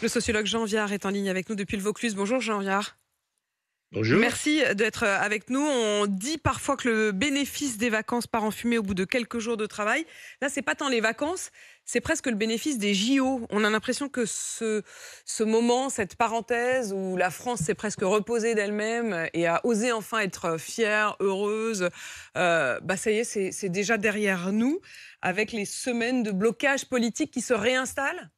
Le sociologue Jean Viard est en ligne avec nous depuis le Vaucluse. Bonjour Jean Viard. Bonjour. Merci d'être avec nous. On dit parfois que le bénéfice des vacances part en fumée au bout de quelques jours de travail. Là, c'est pas tant les vacances, c'est presque le bénéfice des JO. On a l'impression que ce moment, cette parenthèse où la France s'est presque reposée d'elle-même et a osé enfin être fière, heureuse, ça y est, c'est déjà derrière nous, avec les semaines de blocage politique qui se réinstallent.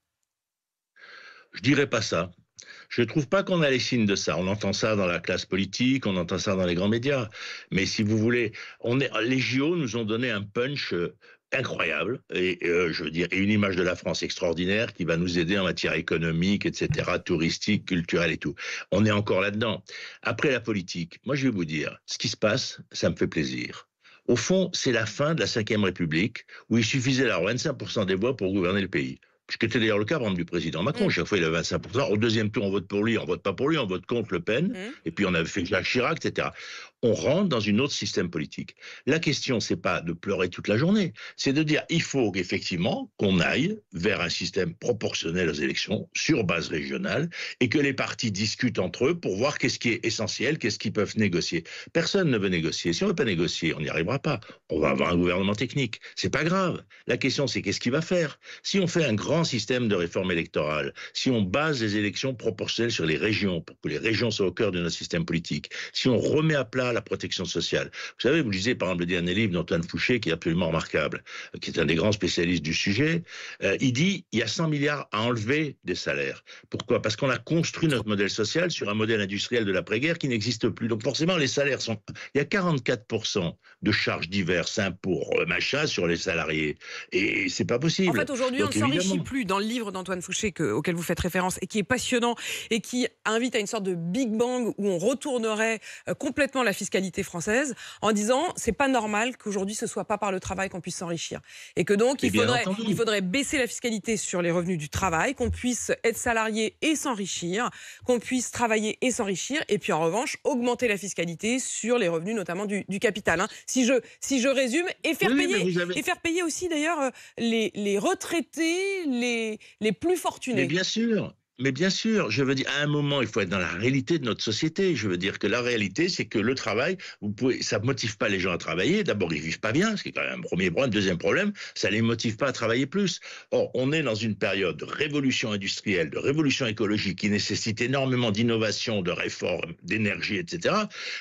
Je dirais pas ça. Je trouve pas qu'on a les signes de ça. On entend ça dans la classe politique, on entend ça dans les grands médias. Mais si vous voulez, les JO nous ont donné un punch incroyable et je veux dire, et une image de la France extraordinaire qui va nous aider en matière économique, etc., touristique, culturelle et tout. On est encore là-dedans. Après la politique, moi je vais vous dire, ce qui se passe, ça me fait plaisir. Au fond, c'est la fin de la Ve République où il suffisait d'avoir 25% des voix pour gouverner le pays. Ce qui était d'ailleurs le cas, par exemple, du président Macron. Chaque fois, il a 25%. Au deuxième tour, on vote pour lui, on vote pas pour lui, on vote contre Le Pen. Et puis, on avait fait Jacques Chirac, etc. On rentre dans un autre système politique. La question, c'est pas de pleurer toute la journée. C'est de dire, il faut effectivement qu'on aille vers un système proportionnel aux élections, sur base régionale, et que les partis discutent entre eux pour voir qu'est-ce qui est essentiel, qu'est-ce qu'ils peuvent négocier. Personne ne veut négocier. Si on ne veut pas négocier, on n'y arrivera pas. On va avoir un gouvernement technique. C'est pas grave. La question, c'est qu'est-ce qu'il va faire? Si on fait un grand système de réforme électorale, si on base les élections proportionnelles sur les régions, pour que les régions soient au cœur de notre système politique, si on remet à plat la protection sociale. Vous savez, vous lisez par exemple le dernier livre d'Antoine Fouché, qui est absolument remarquable, qui est un des grands spécialistes du sujet. Il dit, il y a 100 milliards à enlever des salaires. Pourquoi? Parce qu'on a construit notre modèle social sur un modèle industriel de l'après-guerre qui n'existe plus. Donc forcément, les salaires sont... Il y a 44% de charges diverses, impôts, machin, sur les salariés. Et c'est pas possible. En fait, aujourd'hui, on Donc, ne s'enrichit évidemment, plus dans le livre d'Antoine Fouché auquel vous faites référence et qui est passionnant et qui invite à une sorte de Big Bang où on retournerait complètement la fiscalité française en disant c'est pas normal qu'aujourd'hui ce soit pas par le travail qu'on puisse s'enrichir et que donc mais bien entendu. il faudrait baisser la fiscalité sur les revenus du travail, qu'on puisse être salarié et s'enrichir, qu'on puisse travailler et s'enrichir et puis en revanche augmenter la fiscalité sur les revenus notamment du capital. Hein. Si je résume et faire Oui, payer mais vous avez... et faire payer aussi d'ailleurs les retraités les plus Mais fortunés. bien sûr. Mais bien sûr, je veux dire, à un moment, il faut être dans la réalité de notre société. Je veux dire que la réalité, c'est que le travail, ça ne motive pas les gens à travailler. D'abord, ils vivent pas bien, ce qui est quand même un premier problème. Deuxième problème, ça les motive pas à travailler plus. Or, on est dans une période de révolution industrielle, de révolution écologique qui nécessite énormément d'innovation, de réformes, d'énergie, etc.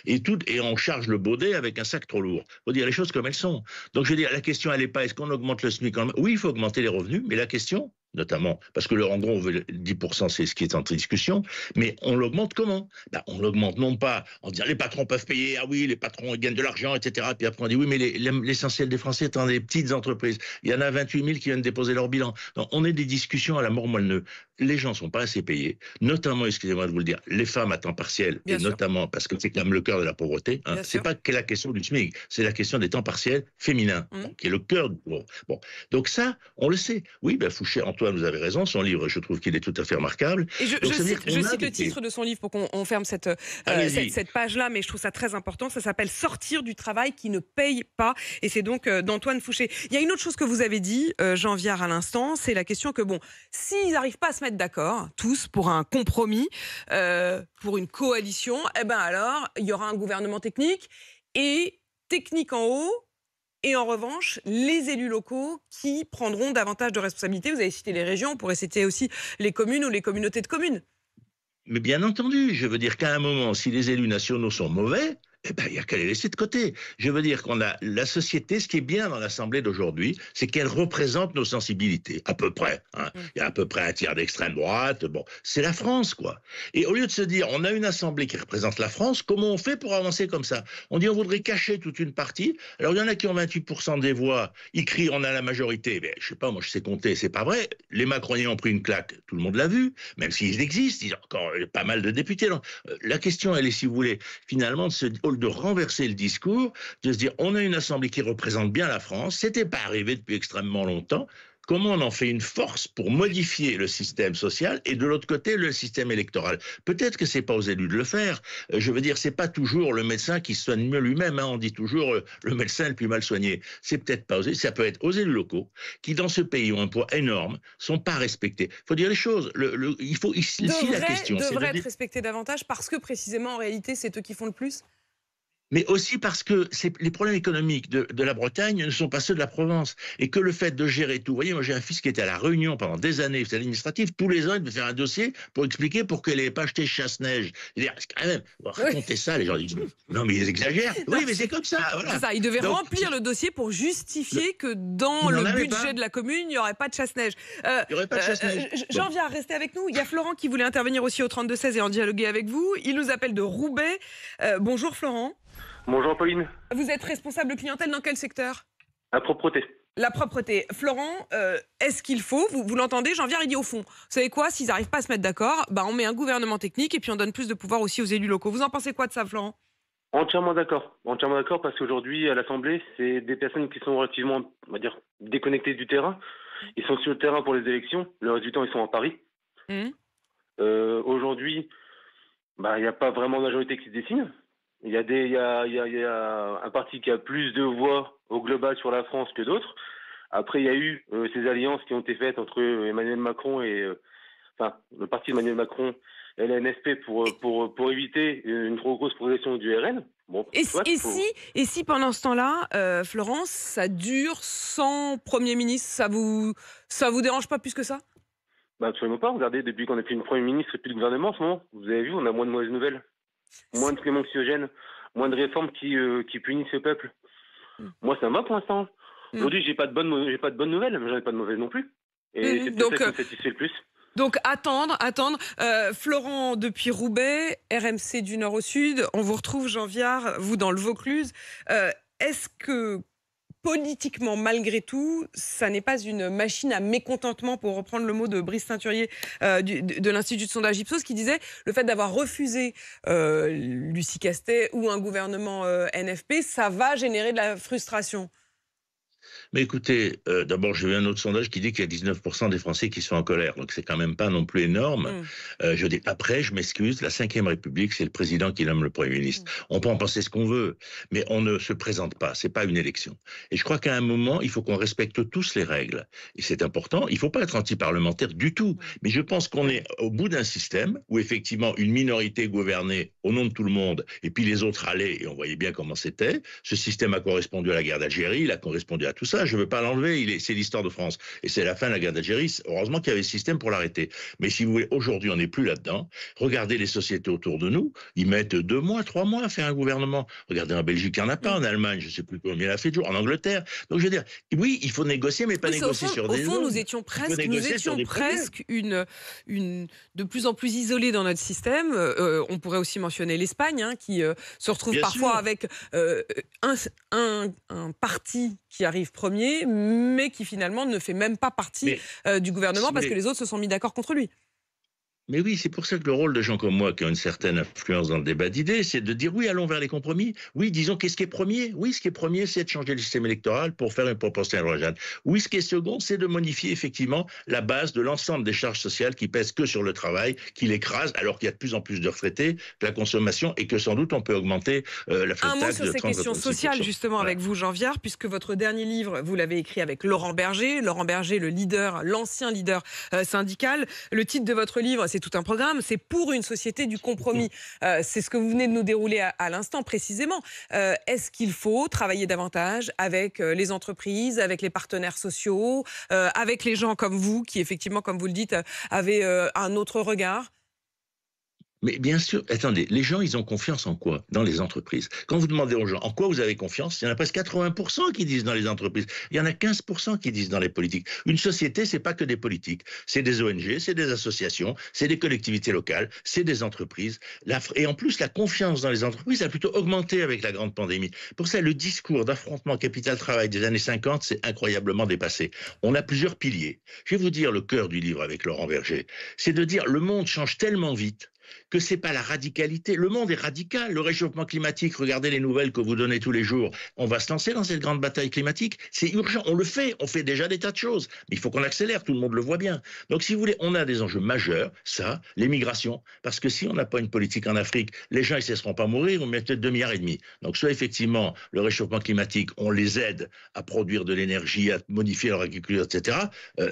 Et on charge le baudet avec un sac trop lourd. Faut dire les choses comme elles sont. Donc, je veux dire, la question, elle n'est pas, est-ce qu'on augmente le SMIC? Oui, il faut augmenter les revenus, mais la question, notamment, parce que en gros, on veut 10%, c'est ce qui est en discussion, mais on l'augmente comment? On l'augmente non pas en disant les patrons peuvent payer, ah oui, les patrons ils gagnent de l'argent, etc. Puis après on dit oui, mais l'essentiel des Français est dans des petites entreprises. Il y en a 28 000 qui viennent déposer leur bilan. Donc on est des discussions à la mort moelle-neu. Les gens sont pas assez payés, notamment, excusez-moi de vous le dire, les femmes à temps partiel, Bien et sûr. notamment parce que c'est quand même le cœur de la pauvreté. Hein. Bien C'est sûr. pas que la question du SMIC, c'est la question des temps partiels féminins, qui est le cœur du pauvre. Bon, donc ça, on le sait. Oui, Fouché, Antoine, vous avez raison, son livre, je trouve qu'il est tout à fait remarquable. Et Donc, ça veut dire je qu'on a cite des le titre de son livre pour qu'on ferme Allez-y. cette page-là, mais je trouve ça très important. Ça s'appelle Sortir du travail qui ne paye pas. Et c'est donc d'Antoine Fouché. Il y a une autre chose que vous avez dit, Jean Viard, à l'instant, c'est la question que, bon, s'ils n'arrivent pas à se mettre d'accord, tous, pour un compromis, pour une coalition, eh ben alors, il y aura un gouvernement technique et technique en haut. Et en revanche, les élus locaux qui prendront davantage de responsabilités. Vous avez cité les régions, on pourrait citer aussi les communes ou les communautés de communes. Mais bien entendu, je veux dire qu'à un moment, si les élus nationaux sont mauvais, il n'y a qu'à les laisser de côté. Je veux dire qu'on a la société, ce qui est bien dans l'Assemblée d'aujourd'hui, c'est qu'elle représente nos sensibilités, à peu près. Hein. Il y a à peu près un tiers d'extrême droite. Bon, c'est la France, quoi. Et au lieu de se dire, on a une Assemblée qui représente la France, comment on fait pour avancer comme ça? On dit, on voudrait cacher toute une partie. Alors, il y en a qui ont 28% des voix, ils crient, on a la majorité. Mais je sais pas, moi, je sais compter, c'est pas vrai. Les Macroniens ont pris une claque, tout le monde l'a vu, même s'ils existent, ils ont encore pas mal de députés. Donc, la question, elle est, si vous voulez, finalement, de renverser le discours, de se dire on a une assemblée qui représente bien la France, c'était pas arrivé depuis extrêmement longtemps, comment on en fait une force pour modifier le système social et de l'autre côté le système électoral. Peut-être que c'est pas aux élus de le faire. Je veux dire, c'est pas toujours le médecin qui se soigne mieux lui-même. On dit toujours le médecin est le plus mal soigné. C'est peut-être pas aux élus. Ça peut être aux élus locaux qui, dans ce pays, ont un poids énorme, sont pas respectés. Il faut dire les choses. Il faut ici la question. Devrait être respecté davantage parce que précisément en réalité c'est eux qui font le plus. Mais aussi parce que les problèmes économiques de la Bretagne ne sont pas ceux de la Provence. Et que le fait de gérer tout. Vous voyez, moi j'ai un fils qui était à La Réunion pendant des années, c'est administratif, tous les ans il devait faire un dossier pour expliquer pourquoi il n'avait pas acheté chasse-neige. C'est quand même, raconter ça, les gens disent, non mais ils exagèrent. Oui, mais c'est comme ça. Voilà. C'est ça, il devait remplir le dossier pour justifier que dans le budget de la commune, il n'y aurait pas de chasse-neige. Il n'y aurait pas de chasse-neige. J'en viens à rester avec nous. Il y a Florent qui voulait intervenir aussi au 32-16 et en dialoguer avec vous. Il nous appelle de Roubaix. Bonjour Florent. Bonjour Pauline. Vous êtes responsable clientèle dans quel secteur? La propreté. La propreté. Florent, est-ce qu'il faut, vous l'entendez, Jean-Pierre, il dit au fond, vous savez quoi, s'ils n'arrivent pas à se mettre d'accord, on met un gouvernement technique et puis on donne plus de pouvoir aussi aux élus locaux. Vous en pensez quoi de ça, Florent? Entièrement d'accord parce qu'aujourd'hui à l'Assemblée, c'est des personnes qui sont relativement, on va dire, déconnectées du terrain. Ils sont sur le terrain pour les élections, le reste du temps ils sont à Paris. Aujourd'hui, il n'y a pas vraiment de majorité qui se dessine. Il y a un parti qui a plus de voix au global sur la France que d'autres. Après, il y a eu ces alliances qui ont été faites entre Emmanuel Macron et le parti d'Emmanuel Macron et la NSP pour éviter une trop grosse progression du RN. Bon, et si pendant ce temps-là, Florence, ça dure sans Premier ministre, ça vous dérange pas plus que ça? Absolument pas. Regardez, depuis qu'on a plus une Premier ministre et plus de gouvernement en ce moment, vous avez vu, on a moins de mauvaises nouvelles. Moins de clément anxiogènes, moins de réformes qui punissent le peuple. Moi, ça me va pour l'instant. Aujourd'hui, j'ai pas de bonnes nouvelles, mais j'en ai pas de mauvaises non plus. Et c'est peut-être ça qui me satisfait le plus. Donc attendre. Florent depuis Roubaix, RMC du Nord au Sud. On vous retrouve, Jean Viard, vous dans le Vaucluse. Est-ce que politiquement, malgré tout, ça n'est pas une machine à mécontentement, pour reprendre le mot de Brice Teinturier de l'Institut de sondage Ipsos, qui disait le fait d'avoir refusé Lucie Castet ou un gouvernement NFP, ça va générer de la frustration? Mais écoutez, d'abord, j'ai vu un autre sondage qui dit qu'il y a 19% des Français qui sont en colère. Donc, c'est quand même pas non plus énorme. Je dis, après, je m'excuse, la Ve République, c'est le président qui nomme le Premier ministre. On peut en penser ce qu'on veut, mais on ne se présente pas. C'est pas une élection. Et je crois qu'à un moment, il faut qu'on respecte tous les règles. Et c'est important. Il faut pas être anti-parlementaire du tout. Mais je pense qu'on est au bout d'un système où, effectivement, une minorité gouvernait au nom de tout le monde, et puis les autres allaient, et on voyait bien comment c'était. Ce système a correspondu à la guerre d'Algérie, il a correspondu à tout ça. Je ne veux pas l'enlever, c'est l'histoire de France. Et c'est la fin de la guerre d'Algérie. Heureusement qu'il y avait ce système pour l'arrêter. Mais si vous voulez, aujourd'hui, on n'est plus là-dedans. Regardez les sociétés autour de nous. Ils mettent 2 mois, 3 mois à faire un gouvernement. Regardez en Belgique, il n'y en a pas. En Allemagne, je ne sais plus combien il a fait de jours. En Angleterre. Donc, je veux dire, oui, il faut négocier, mais pas négocier sur des... Au fond, nous étions presque de plus en plus isolés dans notre système. On pourrait aussi mentionner l'Espagne, qui se retrouve parfois avec un parti qui arrive premier, mais qui finalement ne fait même pas partie du gouvernement parce que les autres se sont mis d'accord contre lui. Mais oui, c'est pour ça que le rôle de gens comme moi, qui ont une certaine influence dans le débat d'idées, c'est de dire oui, allons vers les compromis. Oui, disons qu'est-ce qui est premier. Oui, ce qui est premier, c'est de changer le système électoral pour faire une proportionnelle royale. Oui, ce qui est second, c'est de modifier effectivement la base de l'ensemble des charges sociales qui pèsent que sur le travail, qui l'écrasent, alors qu'il y a de plus en plus de retraités, que la consommation, et que sans doute on peut augmenter la flat tax de 30 à 36%. Un mot sur ces questions sociales, justement, avec vous, Jean Viard, puisque votre dernier livre, vous l'avez écrit avec Laurent Berger. Laurent Berger, l'ancien leader syndical. Le titre de votre livre, c'est tout un programme, c'est pour une société du compromis. C'est ce que vous venez de nous dérouler à l'instant précisément. Est-ce qu'il faut travailler davantage avec les entreprises, avec les partenaires sociaux, avec les gens comme vous, qui effectivement, comme vous le dites, avaient un autre regard? Mais bien sûr, attendez, les gens, ils ont confiance en quoi? Dans les entreprises. Quand vous demandez aux gens en quoi vous avez confiance, il y en a presque 80% qui disent dans les entreprises. Il y en a 15% qui disent dans les politiques. Une société, c'est pas que des politiques. C'est des ONG, c'est des associations, c'est des collectivités locales, c'est des entreprises. Et en plus, la confiance dans les entreprises a plutôt augmenté avec la grande pandémie. Pour ça, le discours d'affrontement capital-travail des années 50, c'est incroyablement dépassé. On a plusieurs piliers. Je vais vous dire le cœur du livre avec Laurent Berger. C'est de dire le monde change tellement vite que c'est pas la radicalité. Le monde est radical. Le réchauffement climatique, regardez les nouvelles que vous donnez tous les jours. On va se lancer dans cette grande bataille climatique. C'est urgent. On le fait. On fait déjà des tas de choses. Mais il faut qu'on accélère. Tout le monde le voit bien. Donc, si vous voulez, on a des enjeux majeurs. Ça, les migrations. Parce que si on n'a pas une politique en Afrique, les gens, ils ne cesseront pas mourir. On met peut-être 2,5 milliards. Donc, soit effectivement, le réchauffement climatique, on les aide à produire de l'énergie, à modifier leur agriculture, etc.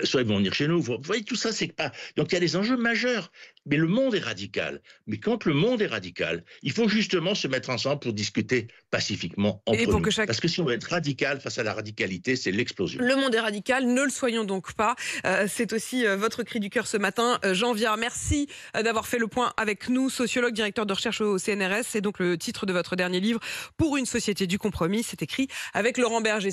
Soit ils vont venir chez nous. Vous voyez, tout ça, c'est pas. Donc, il y a des enjeux majeurs. Mais le monde est radical. Mais quand le monde est radical, il faut justement se mettre ensemble pour discuter pacifiquement entre nous. Parce que si on veut être radical face à la radicalité, c'est l'explosion. Le monde est radical, ne le soyons donc pas. C'est aussi votre cri du cœur ce matin. Jean Viard, merci d'avoir fait le point avec nous, sociologue, directeur de recherche au CNRS. C'est donc le titre de votre dernier livre, Pour une société du compromis. C'est écrit avec Laurent Berger.